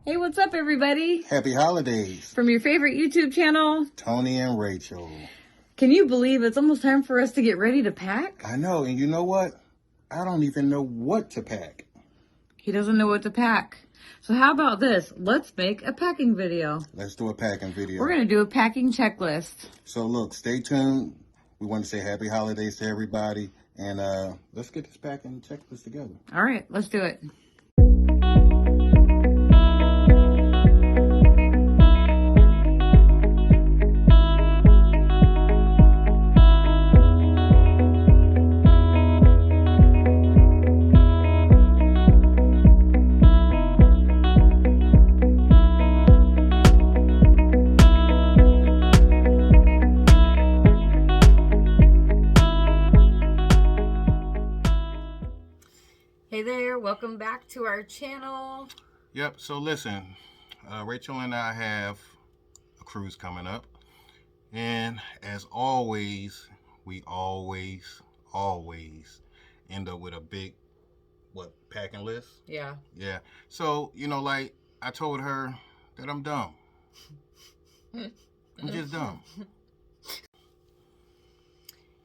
Hey, what's up, everybody? Happy holidays. From your favorite YouTube channel, Tony and Rachel. Can you believe it's almost time for us to get ready to pack? I know, and you know what? I don't even know what to pack. He doesn't know what to pack. So how about this? Let's make a packing video. Let's do a packing video. We're going to do a packing checklist. So look, stay tuned. We want to say happy holidays to everybody. And let's get this packing checklist together. All right, let's do it. Hey there, welcome back to our channel. Yep, so listen, Rachel and I have a cruise coming up. And as always, we always end up with a big, packing list? Yeah. Yeah. So, like I told her that I'm dumb. I'm just dumb.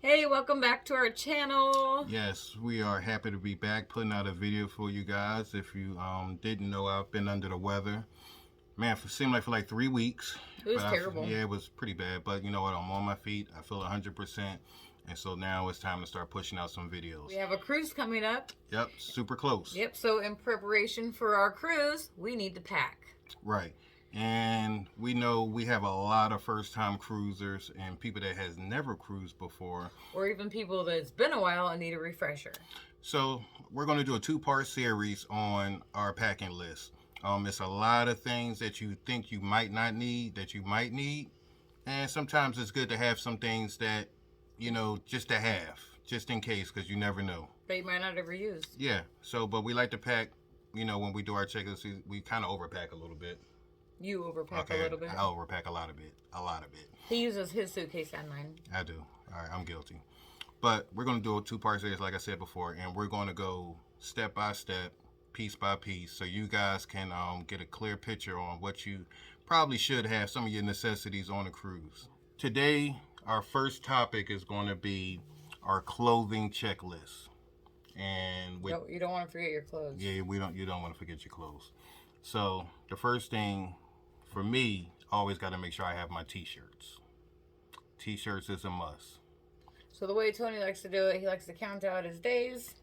Hey, welcome back to our channel. Yes, we are happy to be back putting out a video for you guys. If you didn't know, I've been under the weather. Man, it seemed like for like 3 weeks. It was terrible. Yeah, it was pretty bad. But you know what? I'm on my feet. I feel 100%. And so now it's time to start pushing out some videos. We have a cruise coming up. Yep, super close. Yep, so in preparation for our cruise, we need to pack. Right. And we know we have a lot of first-time cruisers and people that has never cruised before. Or even people that's been a while and need a refresher. So we're going to do a 2-part series on our packing list. It's a lot of things that you think you might not need, that you might need. And sometimes it's good to have some things that, just to have, just in case, because you never know. That you might not ever use. Yeah. So, but we like to pack, when we do our checklist, we kind of overpack a little bit. You overpack a little bit? I overpack a lot of it. He uses his suitcase and mine. I do. All right, I'm guilty. But we're going to do a 2-part series, like I said before, and we're going to go step by step, piece by piece, so you guys can get a clear picture on what you probably should have, some of your necessities on a cruise. Today, our first topic is going to be our clothing checklist. And you don't want to forget your clothes. Yeah, you don't want to forget your clothes. So the first thing for me, always got to make sure I have my t-shirts. T-shirts is a must. So the way Tony likes to do it, he likes to count out his days,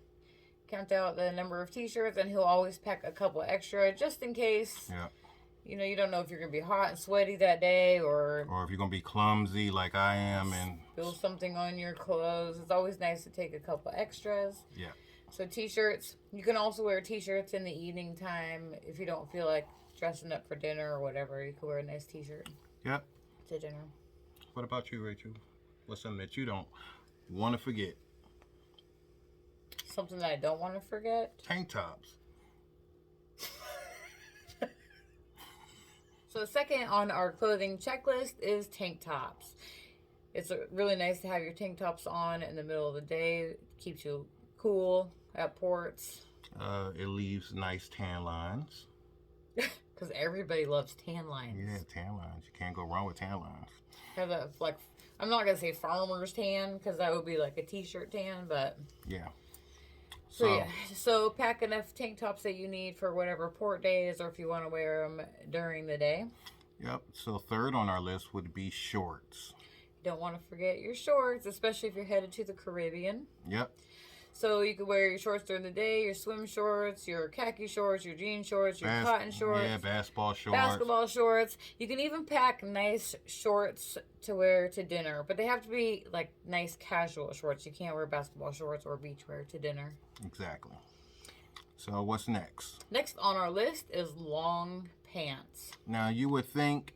count out the number of t-shirts, and he'll always pack a couple extra just in case. Yeah. You don't know if you're going to be hot and sweaty that day or if you're going to be clumsy like I am and spill something on your clothes. It's always nice to take a couple extras. Yeah. So t-shirts, you can also wear t-shirts in the evening time if you don't feel like dressing up for dinner or whatever. You can wear a nice t-shirt. Yep. To dinner. What about you, Rachel? What's something that you don't want to forget? Something that I don't want to forget? Tank tops. So the second on our clothing checklist is tank tops. It's really nice to have your tank tops on in the middle of the day. It keeps you cool at ports. It leaves nice tan lines. Because everybody loves tan lines. Yeah, tan lines. You can't go wrong with tan lines. Have a, I'm not going to say farmer's tan, because that would be like a t-shirt tan, but... Yeah. So pack enough tank tops that you need for whatever port days, or if you want to wear them during the day. Yep. So third on our list would be shorts. Don't want to forget your shorts, especially if you're headed to the Caribbean. Yep. So you could wear your shorts during the day, your swim shorts, your khaki shorts, your jean shorts, your cotton shorts. Yeah, basketball shorts. Basketball shorts. You can even pack nice shorts to wear to dinner, but they have to be like nice casual shorts. You can't wear basketball shorts or beachwear to dinner. Exactly. So what's next? Next on our list is long pants. Now you would think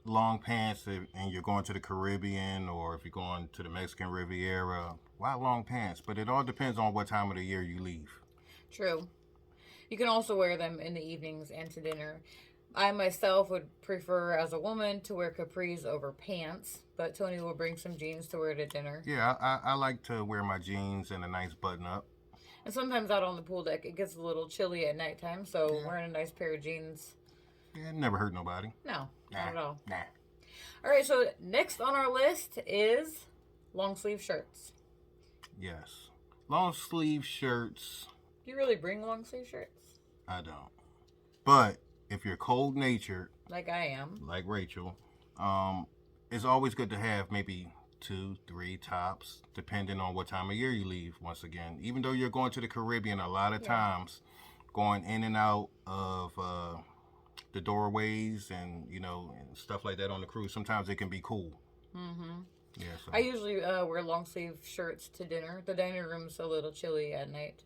long pants and you're going to the Caribbean, or if you're going to the Mexican Riviera, why long pants? But it all depends on what time of the year you leave. True. You can also wear them in the evenings and to dinner. I myself would prefer, as a woman, to wear capris over pants, but Tony will bring some jeans to wear to dinner. Yeah, I like to wear my jeans and a nice button-up. And sometimes out on the pool deck, it gets a little chilly at nighttime, so wearing a nice pair of jeans Yeah, never hurt nobody. No, Nah, not at all. nah. All right, so next on our list is long sleeve shirts. Yes. Long sleeve shirts, Do you really bring long sleeve shirts? I don't. But if you're cold natured, Like I am. like Rachel, it's always good to have maybe 2, 3 tops, depending on what time of year you leave. Once again, even though you're going to the Caribbean, a lot of times going in and out of the doorways and and stuff like that on the cruise, sometimes it can be cool. Mm-hmm. Yeah. So. I usually wear long sleeve shirts to dinner. The dining room's a little chilly at night,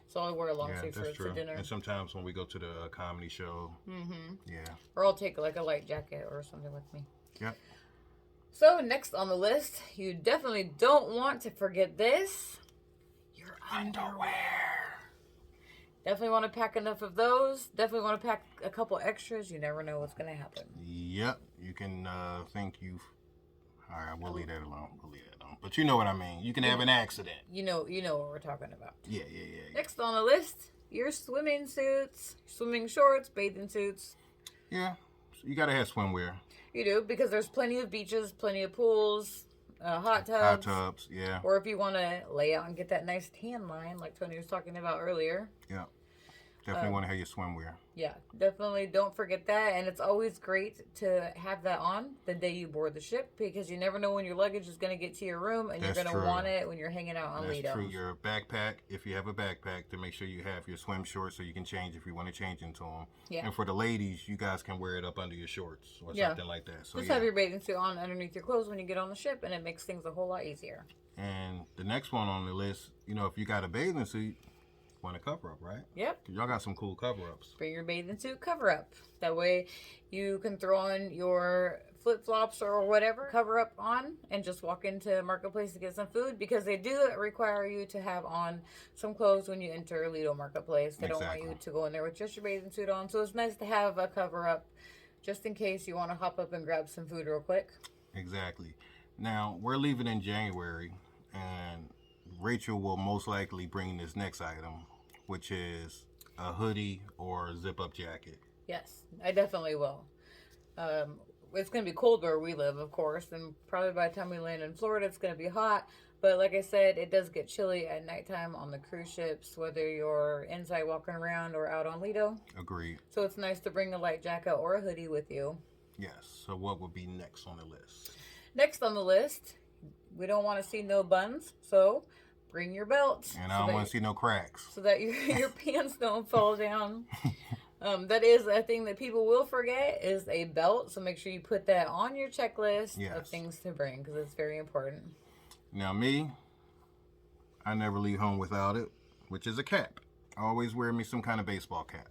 so I wear long sleeve shirts to dinner. And sometimes when we go to the comedy show, yeah, or I'll take like a light jacket or something with me. Yep. So next on the list, you definitely don't want to forget this: your underwear. Definitely want to pack enough of those. Definitely want to pack a couple extras. You never know what's going to happen. Yep. You can think you've. All right, we'll leave that alone. But you know what I mean. You can have an accident. You know what we're talking about. Yeah. Next on the list, your swimming suits, swimming shorts, bathing suits. Yeah. So you got to have swimwear. You do, because there's plenty of beaches, plenty of pools, hot tubs. Hot tubs, yeah. Or if you want to lay out and get that nice tan line like Tony was talking about earlier. Yeah. Definitely want to have your swimwear. Yeah, definitely don't forget that. And it's always great to have that on the day you board the ship, because you never know when your luggage is going to get to your room, and you're going to want it when you're hanging out on Lido. That's true. Your backpack, if you have a backpack, to make sure you have your swim shorts so you can change if you want to change into them. Yeah. And for the ladies, you guys can wear it up under your shorts or something like that. So just have your bathing suit on underneath your clothes when you get on the ship, and it makes things a whole lot easier. And the next one on the list, if you got a bathing suit, want a cover up, right? Yep. Y'all got some cool cover ups. Bring your bathing suit cover up. That way you can throw on your flip flops or whatever cover up on and just walk into Marketplace to get some food, because they do require you to have on some clothes when you enter Lido Marketplace. They don't want you to go in there with just your bathing suit on. So it's nice to have a cover up just in case you want to hop up and grab some food real quick. Exactly. Now, we're leaving in January, and Rachel will most likely bring this next item, which is a hoodie or a zip-up jacket. Yes, I definitely will. It's going to be cold where we live, of course, and probably by the time we land in Florida, it's going to be hot. But like I said, it does get chilly at nighttime on the cruise ships, whether you're inside walking around or out on Lido. Agreed. So it's nice to bring a light jacket or a hoodie with you. Yes. So what would be next on the list? Next on the list, we don't want to see no buns, so bring your belt. And I don't want to see no cracks. So that your pants don't fall down. That is a thing that people will forget, is a belt. So make sure you put that on your checklist of things to bring, because it's very important. Now me, I never leave home without it, which is a cap. I always wear me some kind of baseball cap.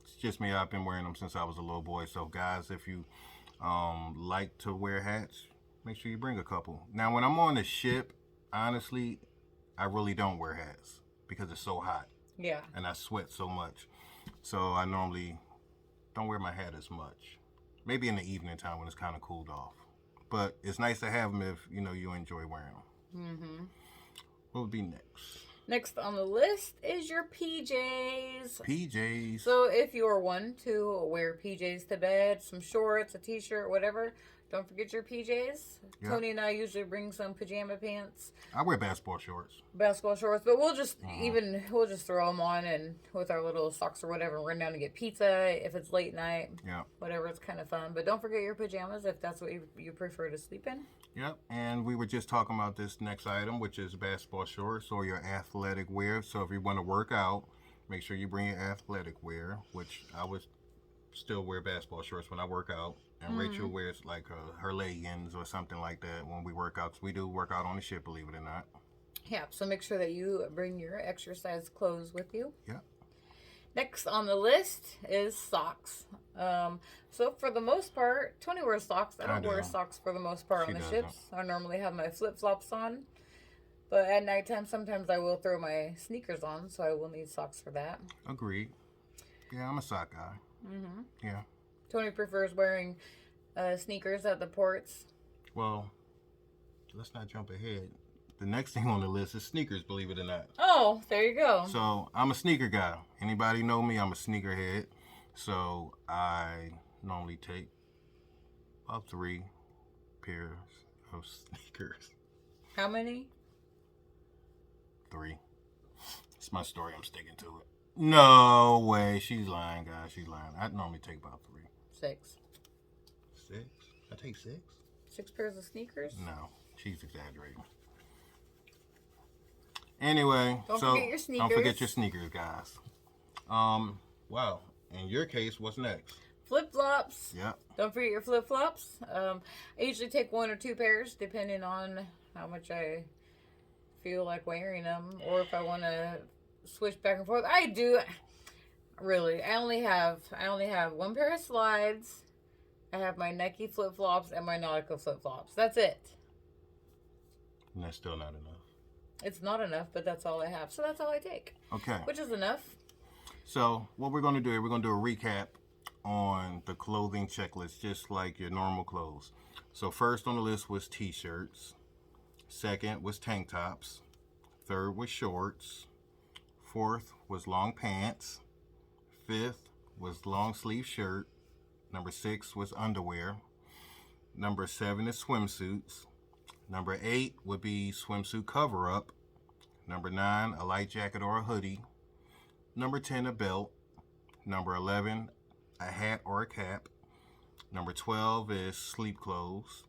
It's just me. I've been wearing them since I was a little boy. So guys, if you like to wear hats, make sure you bring a couple. Now when I'm on the ship, honestly, I really don't wear hats because it's so hot. Yeah. And I sweat so much. So I normally don't wear my hat as much. Maybe in the evening time when it's kind of cooled off. But it's nice to have them if, you enjoy wearing them. Mm-hmm. What would be next? Next on the list is your PJs. PJs. So if you're one to wear PJs to bed, some shorts, a t-shirt, whatever, don't forget your PJs. Yep. Tony and I usually bring some pajama pants. I wear basketball shorts. But we'll just throw them on and with our little socks or whatever, run down and get pizza if it's late night. Yeah. Whatever, it's kind of fun. But don't forget your pajamas if that's what you prefer to sleep in. Yep. And we were just talking about this next item, which is basketball shorts or your athletic wear. So if you want to work out, make sure you bring your athletic wear, which I would still wear basketball shorts when I work out. And Rachel wears like her leggings or something like that when we work out. 'Cause we do work out on the ship, believe it or not. Yeah, so make sure that you bring your exercise clothes with you. Yeah. Next on the list is socks. So for the most part, Tony wears socks. I don't wear socks for the most part on the ships. I normally have my flip-flops on. But at nighttime, sometimes I will throw my sneakers on, so I will need socks for that. Agreed. Yeah, I'm a sock guy. Mm-hmm. Yeah. Tony prefers wearing sneakers at the ports. Well, let's not jump ahead. The next thing on the list is sneakers, believe it or not. Oh, there you go. So I'm a sneaker guy. Anybody know me? I'm a sneakerhead. So I normally take about 3 pairs of sneakers. How many? 3. It's my story. I'm sticking to it. No way. She's lying, guys. She's lying. I normally take about 3. 6. 6? I take 6? 6 pairs of sneakers? No. She's exaggerating. Anyway, Don't so forget your sneakers. don't forget your sneakers, guys. Wow. In your case, what's next? Flip-flops. Yep. Don't forget your flip-flops. I usually take 1 or 2 pairs depending on how much I feel like wearing them, or if I want to switch back and forth. I do. Really, I only have 1 pair of slides. I have my Nike flip-flops and my Nautica flip-flops. That's it. And that's still not enough. It's not enough, but that's all I have. So that's all I take. Okay. Which is enough. So what we're going to do is we're going to do a recap on the clothing checklist, just like your normal clothes. So first on the list was t-shirts. Second was tank tops. Third was shorts. Fourth was long pants. Fifth was long sleeve shirt. Number 6 was underwear. Number 7 is swimsuits. Number 8 would be swimsuit cover up. Number 9, a light jacket or a hoodie. Number 10, a belt. Number 11, a hat or a cap. Number 12 is sleep clothes.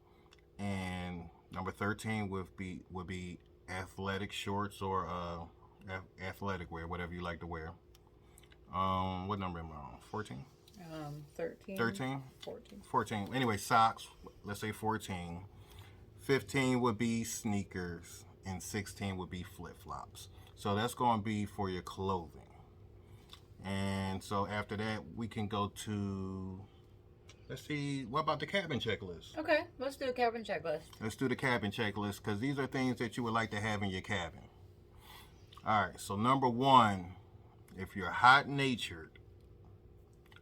And number 13 would be athletic shorts or athletic wear, whatever you like to wear. What number am I on? 14? 13. 13? 14. 14. Anyway, socks, let's say 14. 15 would be sneakers. And 16 would be flip-flops. So that's going to be for your clothing. And so after that, we can go to, let's see, what about the cabin checklist? Okay, let's do a cabin checklist. Let's do the cabin checklist because these are things that you would like to have in your cabin. All right, so number 1, if you're hot-natured,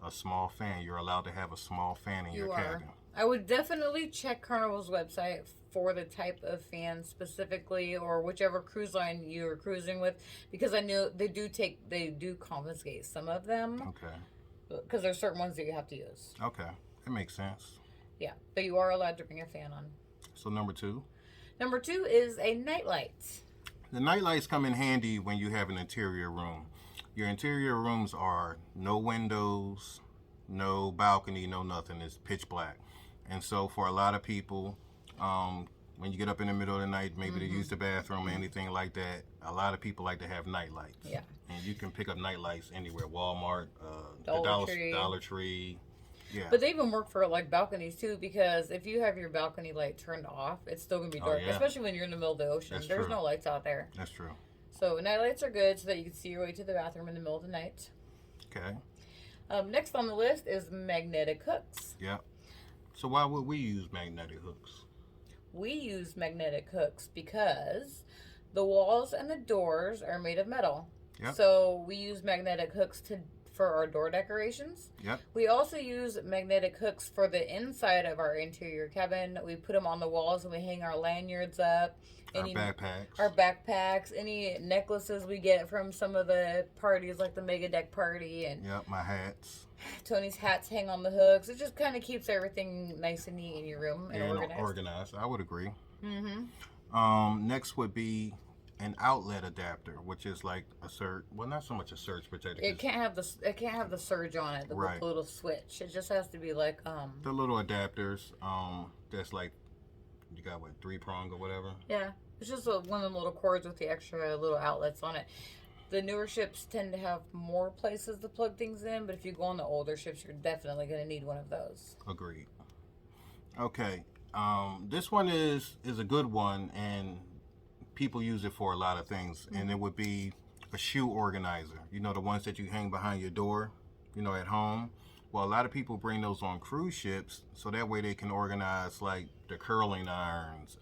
a small fan. You're allowed to have a small fan in your cabin. I would definitely check Carnival's website for the type of fan specifically, or whichever cruise line you're cruising with, because I know they do confiscate some of them. Okay. Because there's certain ones that you have to use. Okay, that makes sense. Yeah, but you are allowed to bring a fan on. So number 2. Number 2 is a nightlight. The nightlights come in handy when you have an interior room. Your interior rooms are no windows, no balcony, no nothing. It's pitch black. And so for a lot of people, when you get up in the middle of the night, maybe to use the bathroom or anything like that, a lot of people like to have night lights. Yeah. And you can pick up night lights anywhere. Walmart, Dollar Tree. Yeah. But they even work for like balconies too, because if you have your balcony light turned off, it's still going to be dark, especially when you're in the middle of the ocean. There's no lights out there. That's true. So night lights are good so that you can see your way to the bathroom in the middle of the night. Okay. Next on the list is magnetic hooks. Yeah. So why would we use magnetic hooks? We use magnetic hooks because the walls and the doors are made of metal. Yep. So we use magnetic hooks for our door decorations. Yep. We also use magnetic hooks for the inside of our interior cabin. We put them on the walls and we hang our lanyards up. Our backpacks, any necklaces we get from some of the parties like the Mega Deck party. And yep, my hats. Tony's hats hang on the hooks. It just kind of keeps everything nice and neat in your room and organized. I would agree. Mm-hmm. Next would be an outlet adapter, which is like a surge. Well, not so much a surge protector. It can't have the surge on it. The little switch. It just has to be like the little adapters. That's like you got 3-prong or whatever. Yeah, it's just one of them little cords with the extra little outlets on it. The newer ships tend to have more places to plug things in, but if you go on the older ships, you're definitely going to need one of those. Agreed. Okay, this one is a good one, and people use it for a lot of things, and it would be a shoe organizer. You know, the ones that you hang behind your door, at home. Well, a lot of people bring those on cruise ships, so that way they can organize like the curling irons,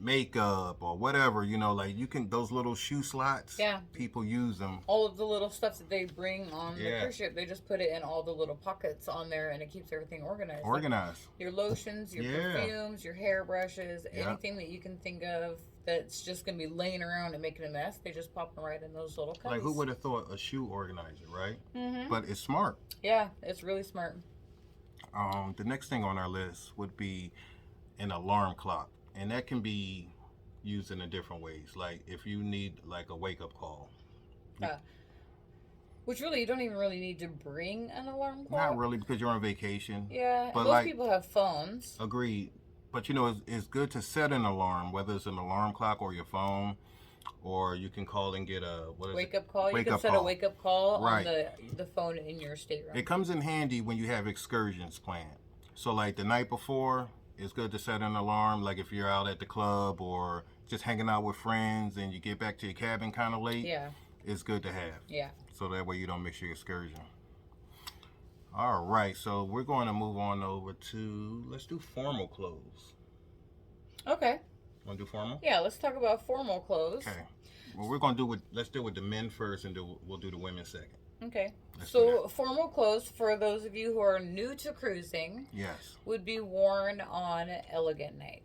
makeup or whatever, like you can, those little shoe slots. Yeah. People use them. All of the little stuff that they bring on the cruise ship, they just put it in all the little pockets on there and it keeps everything organized. Organized. Like your lotions, your perfumes, your hairbrushes, anything that you can think of that's just gonna be laying around and making a mess. They just pop them right in those little cubbies. Like, who would have thought a shoe organizer, right? Mm-hmm. But it's smart. Yeah, it's really smart. The next thing on our list would be an alarm clock, and that can be used in a different ways. Like if you need like a wake up call. Which really, you don't even really need to bring an alarm clock. Not really, because you're on vacation. Yeah, but most like, people have phones. Agreed. But you know, it's good to set an alarm, whether it's an alarm clock or your phone, or you can call and get a wake up call. Wake you can up set call. a wake up call Right. on the phone in your stateroom. It comes in handy when you have excursions planned. So like the night before, it's good to set an alarm. Like if you're out at the club or just hanging out with friends and you get back to your cabin kind of late. Yeah. It's good to have. Yeah. So that way you don't miss your excursion. All right, so we're going to move on over to, let's do formal clothes. Okay. Want to do formal? Yeah, let's talk about formal clothes. Okay. Well, we're going to let's deal with the men first, and we'll do the women second. Okay. Let's do So that. formal clothes, for those of you who are new to cruising, Yes. would be worn on elegant night.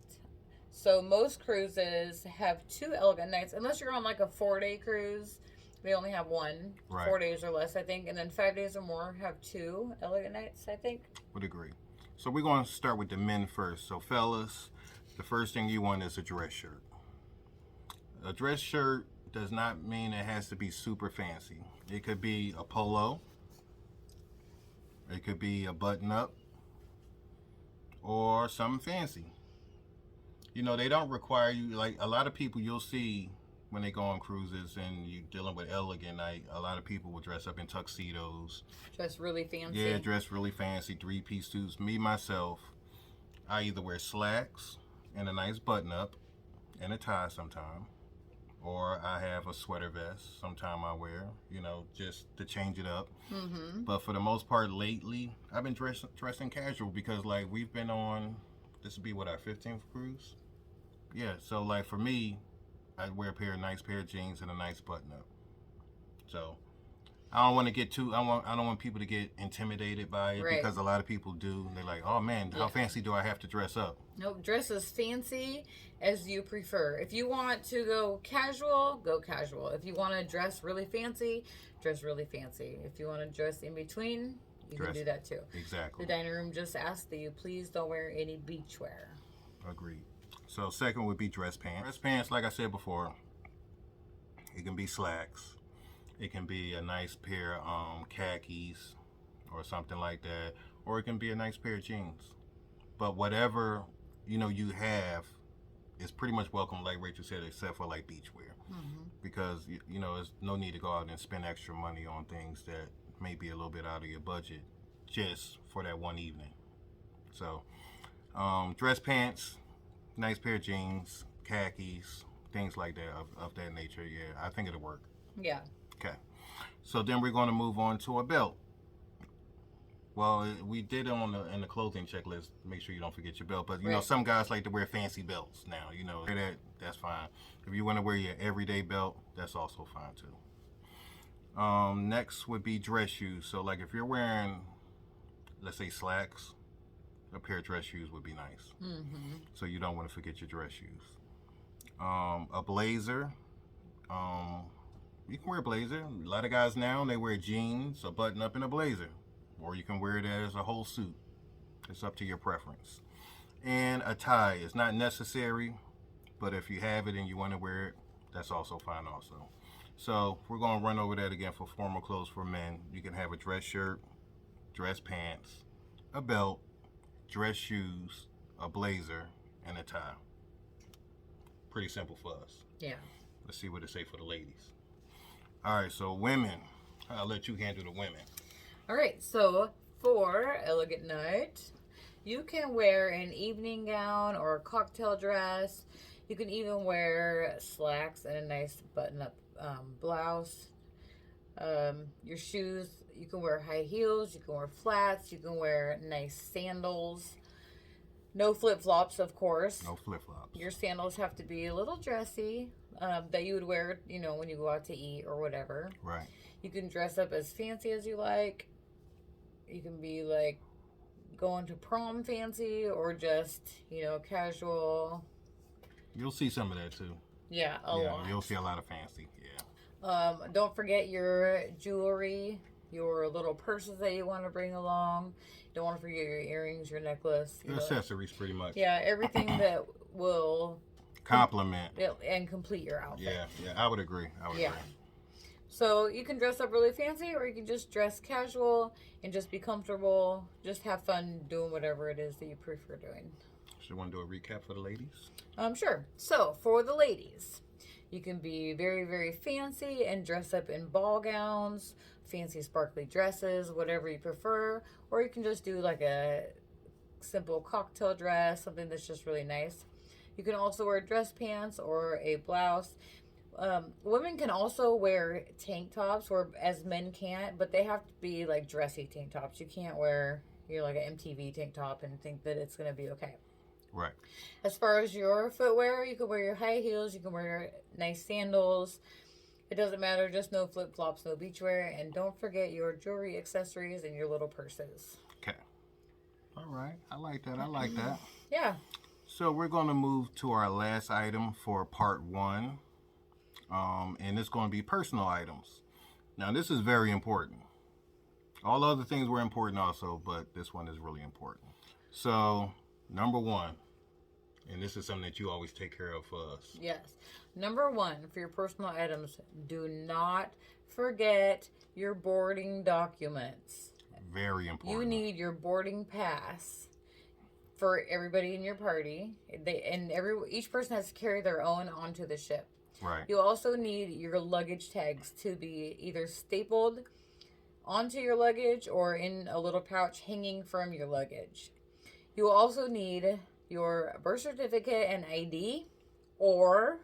So most cruises have 2 elegant nights, unless you're on like a 4-day cruise. They only have 1, Right. 4 days or less, I think, and then 5 days or more have 2 elegant nights, I think. Would agree. So we're going to start with the men first. So fellas, the first thing you want is a dress shirt. A dress shirt does not mean it has to be super fancy. It could be a polo. It could be a button-up. Or something fancy. You know, they don't require you, like a lot of people you'll see when they go on cruises and you're dealing with elegant night, a lot of people will dress up in tuxedos. Dress really fancy. Yeah, dress really fancy, 3-piece suits. Me, myself, I either wear slacks and a nice button-up and a tie sometime, or I have a sweater vest sometime I wear, you know, just to change it up. Mm-hmm. But for the most part lately, I've been dressing casual because like we've been on, this would be what, our 15th cruise? Yeah, so like for me, I'd wear a nice pair of jeans and a nice button-up. So I don't want to get too. I don't want people to get intimidated by it, Right. because a lot of people do. They're like, "Oh man, how Yeah. fancy do I have to dress up?" Nope, dress as fancy as you prefer. If you want to go casual, go casual. If you want to dress really fancy, dress really fancy. If you want to dress in between, you Dress. can do that too. Exactly. The dining room just asked that you please don't wear any beachwear. Agreed. So second would be dress pants. Dress pants, like I said before, it can be slacks. It can be a nice pair of khakis or something like that, or it can be a nice pair of jeans. But whatever you have is pretty much welcome, like Rachel said, except for like beachwear, because there's no need to go out and spend extra money on things that may be a little bit out of your budget just for that one evening. So dress pants, nice pair of jeans, khakis, things like that of that nature. Yeah, I think it'll work. Yeah. Okay. So then we're going to move on to a belt. Well, we did it in the clothing checklist. Make sure you don't forget your belt. But you know, Right. some guys like to wear fancy belts now. That's fine. If you want to wear your everyday belt, that's also fine too. Next would be dress shoes. So like if you're wearing, let's say slacks, a pair of dress shoes would be nice. Mm-hmm. So you don't want to forget your dress shoes. A blazer. You can wear a blazer. A lot of guys now, they wear jeans, a button up, and a blazer. Or you can wear it as a whole suit. It's up to your preference. And a tie is not necessary, but if you have it and you want to wear it, that's also fine also. So we're going to run over that again for formal clothes for men. You can have a dress shirt, dress pants, a belt, dress shoes, a blazer, and a tie. Pretty simple for us. Yeah. Let's see what it say for the ladies. All right, so women. I'll let you handle the women. All right, so for elegant night, you can wear an evening gown or a cocktail dress. You can even wear slacks and a nice button-up blouse. Your shoes, you can wear high heels, you can wear flats, you can wear nice sandals. No flip-flops, of course. No flip-flops. Your sandals have to be a little dressy, that you would wear, when you go out to eat or whatever. Right. You can dress up as fancy as you like. You can be like going to prom fancy or just, casual. You'll see some of that too. Yeah, a Yeah, lot. you'll see a lot of fancy. Yeah. Don't forget your jewelry, your little purses that you want to bring along. Don't want to forget your earrings, your necklace, Your accessories, pretty much. yeah, everything that will Compliment. and complete your outfit. Yeah, I would agree. Yeah. So you can dress up really fancy, or you can just dress casual and just be comfortable. Just have fun doing whatever it is that you prefer doing. So you want to do a recap for the ladies? Sure. So for the ladies, you can be very, very fancy and dress up in ball gowns, fancy sparkly dresses, whatever you prefer. Or you can just do like a simple cocktail dress, something that's just really nice. You can also wear dress pants or a blouse. Women can also wear tank tops, or as men can't, but they have to be like dressy tank tops. You can't wear like an MTV tank top and think that it's gonna be okay. Right. As far as your footwear, you can wear your high heels, you can wear nice sandals. It doesn't matter, just no flip flops, no beachwear, and don't forget your jewelry, accessories, and your little purses. Okay. All right. I like that. Yeah. So we're going to move to our last item for part 1. And it's going to be personal items. Now, this is very important. All other things were important also, but this one is really important. So, number 1, and this is something that you always take care of for us. Yes. Number 1, for your personal items, do not forget your boarding documents. Very important. You need your boarding pass for everybody in your party. Each person has to carry their own onto the ship. Right. You also need your luggage tags to be either stapled onto your luggage or in a little pouch hanging from your luggage. You will also need your birth certificate and ID, or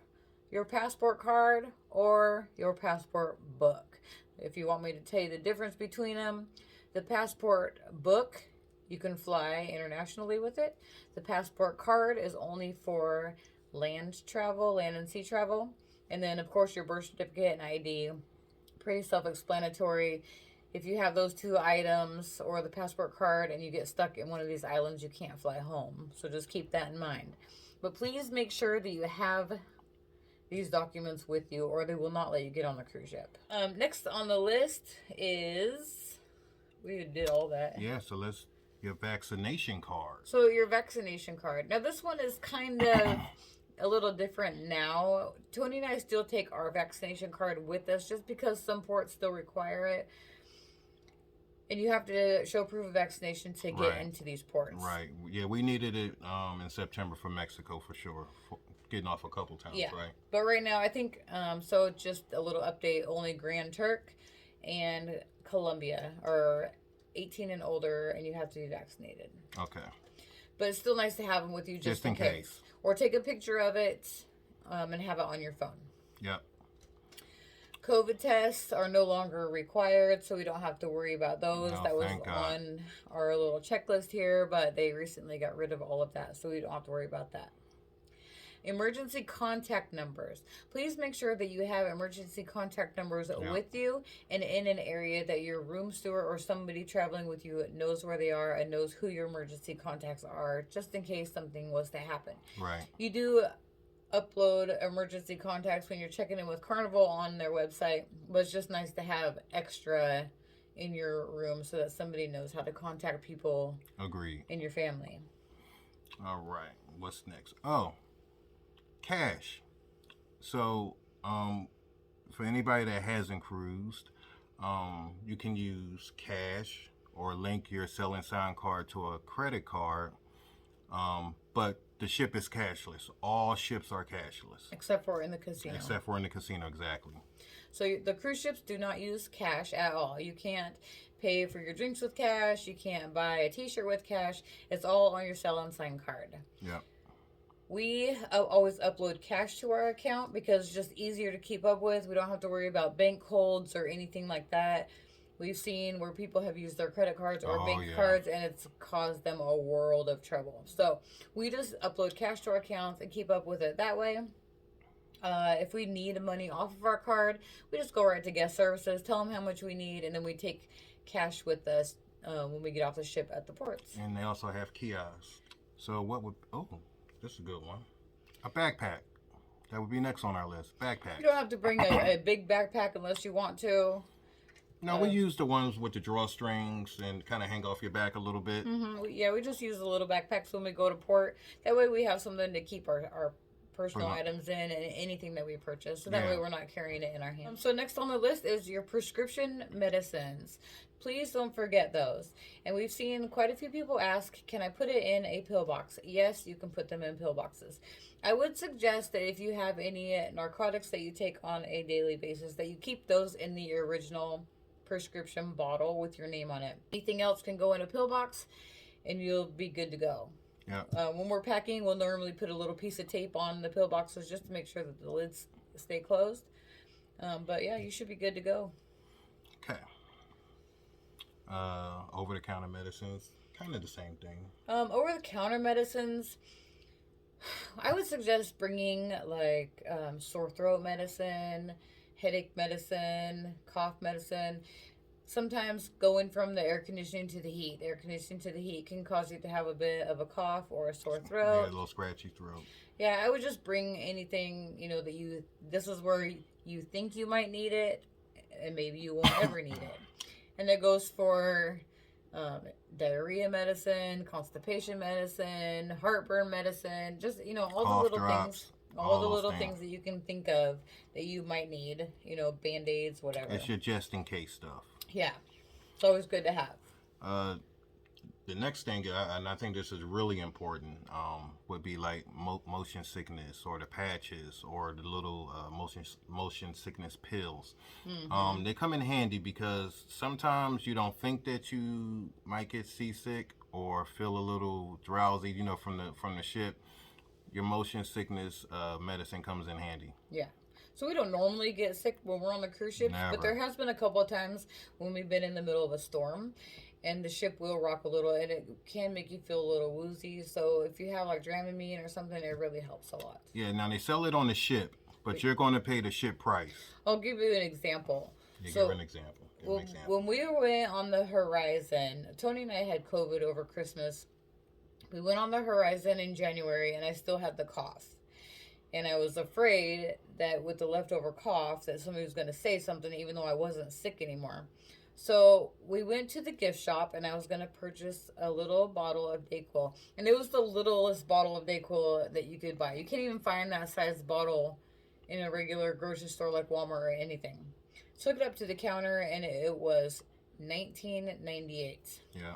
your passport card, or your passport book. If you want me to tell you the difference between them, the passport book, you can fly internationally with it. The passport card is only for land travel, land and sea travel. And then, of course, your birth certificate and ID, pretty self-explanatory. If you have those 2 items or the passport card and you get stuck in one of these islands, you can't fly home. So just keep that in mind. But please make sure that you have these documents with you, or they will not let you get on the cruise ship. Next on the list is, we did all that. Yeah, so let's your vaccination card. So your vaccination card. Now this one is kind of a little different now. Tony and I still take our vaccination card with us just because some ports still require it. And you have to show proof of vaccination to get into these ports. Right. Yeah, we needed it in September for Mexico for sure. Getting off a couple times, right? But right now, I think, so just a little update, only Grand Turk and Colombia are 18 and older, and you have to be vaccinated. Okay. But it's still nice to have them with you just in case. Or take a picture of it and have it on your phone. Yep. COVID tests are no longer required, so we don't have to worry about those. No, that was thank God. on our little checklist here, but they recently got rid of all of that, so we don't have to worry about that. Emergency contact numbers. Please make sure that you have emergency contact numbers with you and in an area that your room steward or somebody traveling with you knows where they are and knows who your emergency contacts are, just in case something was to happen. Right. You do upload emergency contacts when you're checking in with Carnival on their website, but it's just nice to have extra in your room so that somebody knows how to contact people. Agreed. In your family. All right. What's next? Oh, cash. So, for anybody that hasn't cruised, you can use cash or link your Sell and Sign card to a credit card. But the ship is cashless. All ships are cashless. Except for in the casino. Except for in the casino, exactly. So the cruise ships do not use cash at all. You can't pay for your drinks with cash. You can't buy a t-shirt with cash. It's all on your Sell and Sign card. Yep. We always upload cash to our account because it's just easier to keep up with. We don't have to worry about bank holds or anything like that. We've seen where people have used their credit cards or bank cards, and it's caused them a world of trouble. So we just upload cash to our accounts and keep up with it that way. If we need money off of our card, we just go right to guest services, tell them how much we need, and then we take cash with us when we get off the ship at the ports. And they also have kiosks. So what would... Oh, this is a good one. A backpack. That would be next on our list. Backpacks. You don't have to bring a big backpack unless you want to. No, we use the ones with the drawstrings and kind of hang off your back a little bit. We just use the little backpacks when we go to port. That way we have something to keep our personal items in and anything that we purchase. So that way we're not carrying it in our hands. So next on the list is your prescription medicines. Please don't forget those. And we've seen quite a few people ask, can I put it in a pill box? Yes, you can put them in pill boxes. I would suggest that if you have any narcotics that you take on a daily basis, that you keep those in the original prescription bottle with your name on it. Anything else can go in a pill box and you'll be good to go. Yeah. When we're packing, we'll normally put a little piece of tape on the pill boxes just to make sure that the lids stay closed. But yeah, you should be good to go. Okay. Over-the-counter medicines, kind of the same thing. Over-the-counter medicines, I would suggest bringing like sore throat medicine, headache medicine, cough medicine. Sometimes going from the air conditioning to the heat. Air conditioning to the heat can cause you to have a bit of a cough or a sore throat. Yeah, a little scratchy throat. Yeah, I would just bring anything, that this is where you think you might need it, and maybe you won't ever need it. And that goes for diarrhea medicine, constipation medicine, heartburn medicine, just, all Cough the little drops. things. All the little things that you can think of that you might need, Band-Aids, whatever. It's your just-in-case stuff. Yeah. It's always good to have. The next thing, and I think this is really important, would be like motion sickness or the patches or the little motion sickness pills. They come in handy because sometimes you don't think that you might get seasick or feel a little drowsy, from the ship. Your motion sickness medicine comes in handy. Yeah. So we don't normally get sick when we're on the cruise ships, Never. but there has been a couple of times when we've been in the middle of a storm and the ship will rock a little and it can make you feel a little woozy. So if you have like Dramamine or something, it really helps a lot. Yeah, now they sell it on the ship, but you're going to pay the ship price. I'll give you an example. Give an example. When we went on the Horizon, Tony and I had COVID over Christmas. We went on the Horizon in January and I still had the cough. And I was afraid that with the leftover cough that somebody was going to say something even though I wasn't sick anymore. So we went to the gift shop and I was going to purchase a little bottle of Dayquil. And it was the littlest bottle of Dayquil that you could buy. You can't even find that size bottle in a regular grocery store like Walmart or anything. Took it up to the counter and it was $19.98. Yeah.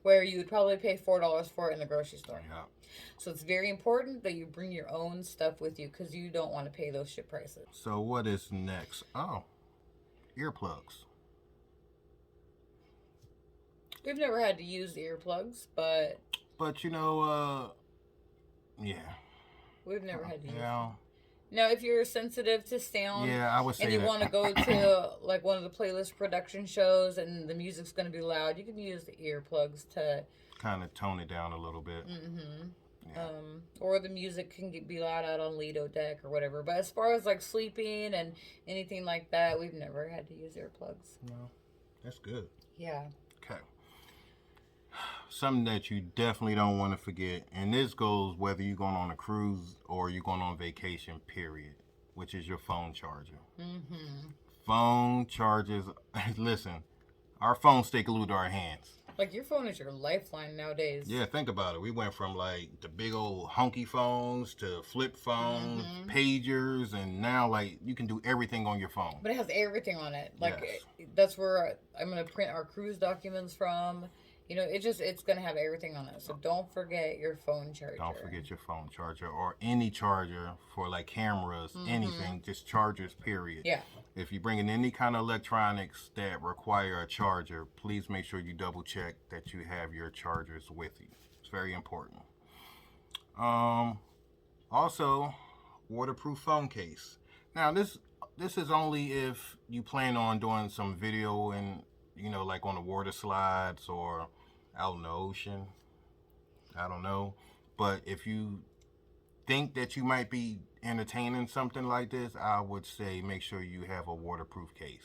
Where you would probably pay $4 for it in the grocery store. Yeah. So it's very important that you bring your own stuff with you because you don't want to pay those ship prices. So what is next? Oh, earplugs. We've never had to use earplugs, but yeah. We've never had to use them. Yeah. Now, if you're sensitive to sound, Yeah, I would say and you that. want to go to like one of the playlist production shows and the music's going to be loud, you can use the earplugs to kind of tone it down a little bit. Yeah. Or the music can be loud out on Lido deck or whatever. But as far as like sleeping and anything like that, we've never had to use earplugs. No, that's good. Yeah. Okay. Something that you definitely don't want to forget, and this goes whether you're going on a cruise or you're going on vacation, period, which is your phone charger. Phone chargers, listen, our phones stay glued to our hands. Like your phone is your lifeline nowadays. Yeah, think about it. We went from like the big old hunky phones to flip phones, pagers, and now like you can do everything on your phone. But it has everything on it. Like Yes. that's where I'm going to print our cruise documents from. It's going to have everything on it. So don't forget your phone charger. Don't forget your phone charger or any charger for like cameras, anything, just chargers, period. Yeah. If you bring in any kind of electronics that require a charger, please make sure you double check that you have your chargers with you. It's very important. Also, waterproof phone case. Now this is only if you plan on doing some video and like on the water slides or out in the ocean. I don't know. But if you think that you might be entertaining something like this, I would say make sure you have a waterproof case.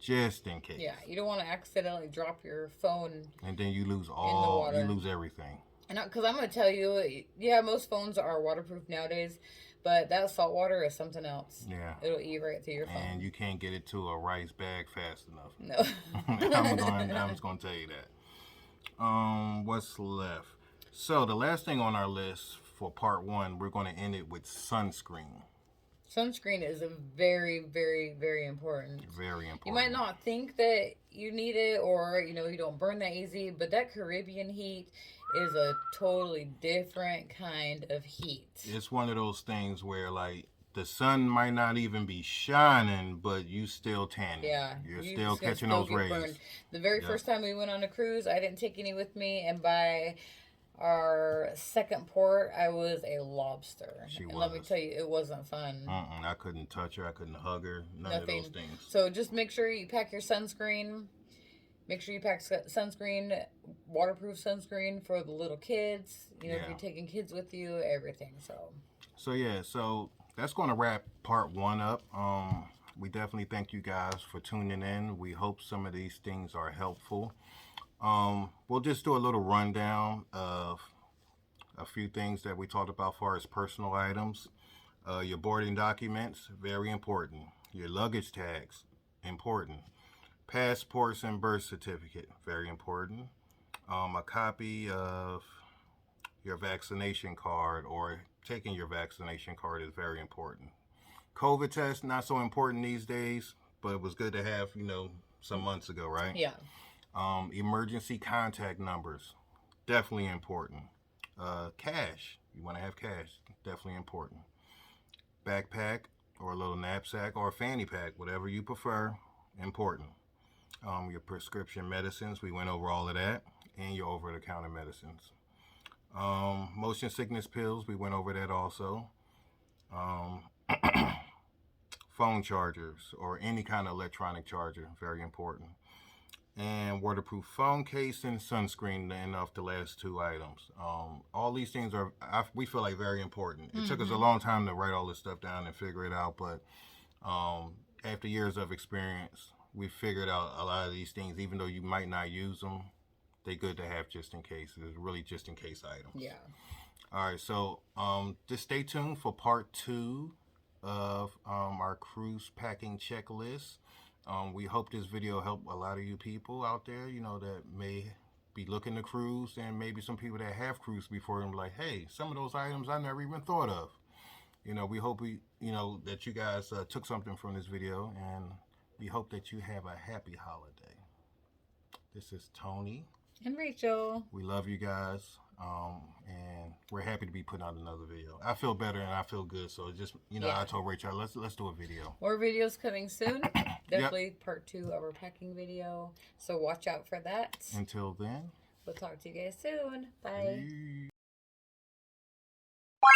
Just in case. Yeah, you don't want to accidentally drop your phone. And then you lose water. you lose everything. Because I'm going to tell you, yeah, most phones are waterproof nowadays. But that salt water is something else. Yeah. It'll eat right through your phone. And you can't get it to a rice bag fast enough. No. I'm just gonna tell you that. What's left? So the last thing on our list for part 1, we're gonna end it with sunscreen. Sunscreen is a very, very, very important. Very important. You might not think that you need it, or you don't burn that easy, but that Caribbean heat is a totally different kind of heat. It's one of those things where like the sun might not even be shining, but you still tanning. Yeah, you're still catching those rays. Burned. The very first time we went on a cruise, I didn't take any with me, and by our second port, I was a lobster. Let me tell you, it wasn't fun. I couldn't touch her. I couldn't hug her. Nothing. Of those things. So just make sure you pack your sunscreen. Make sure you pack sunscreen, waterproof sunscreen for the little kids. If you're taking kids with you, everything. So that's going to wrap part 1 up. We definitely thank you guys for tuning in. We hope some of these things are helpful. We'll just do a little rundown of a few things that we talked about as far as personal items. Your boarding documents, very important. Your luggage tags, important. Passports and birth certificate, very important. A copy of your vaccination card or taking your vaccination card is very important. COVID test, not so important these days, but it was good to have, some months ago, right? Yeah. Emergency contact numbers, definitely important. Cash, you want to have cash, definitely important. Backpack or a little knapsack or a fanny pack, whatever you prefer, important. Your prescription medicines, we went over all of that, and your over-the-counter medicines. Motion sickness pills, we went over that also. Phone chargers or any kind of electronic charger, very important. And waterproof phone case and sunscreen, and off the last 2 items. All these things we feel like very important. It took us a long time to write all this stuff down and figure it out, but after years of experience, we figured out a lot of these things. Even though you might not use them, they're good to have just in case. It's really just in case items. Yeah. All right, so just stay tuned for part 2 of our cruise packing checklist. We hope this video helped a lot of you people out there, that may be looking to cruise, and maybe some people that have cruised before and be like, hey, some of those items I never even thought of. We hope that you guys took something from this video, and we hope that you have a happy holiday. This is Tony. And Rachel. We love you guys, and we're happy to be putting out another video. I feel better and I feel good, so just, I told Rachel, let's do a video. More videos coming soon. Definitely part 2 of our packing video, so watch out for that. Until then, we'll talk to you guys soon. Bye. Bye.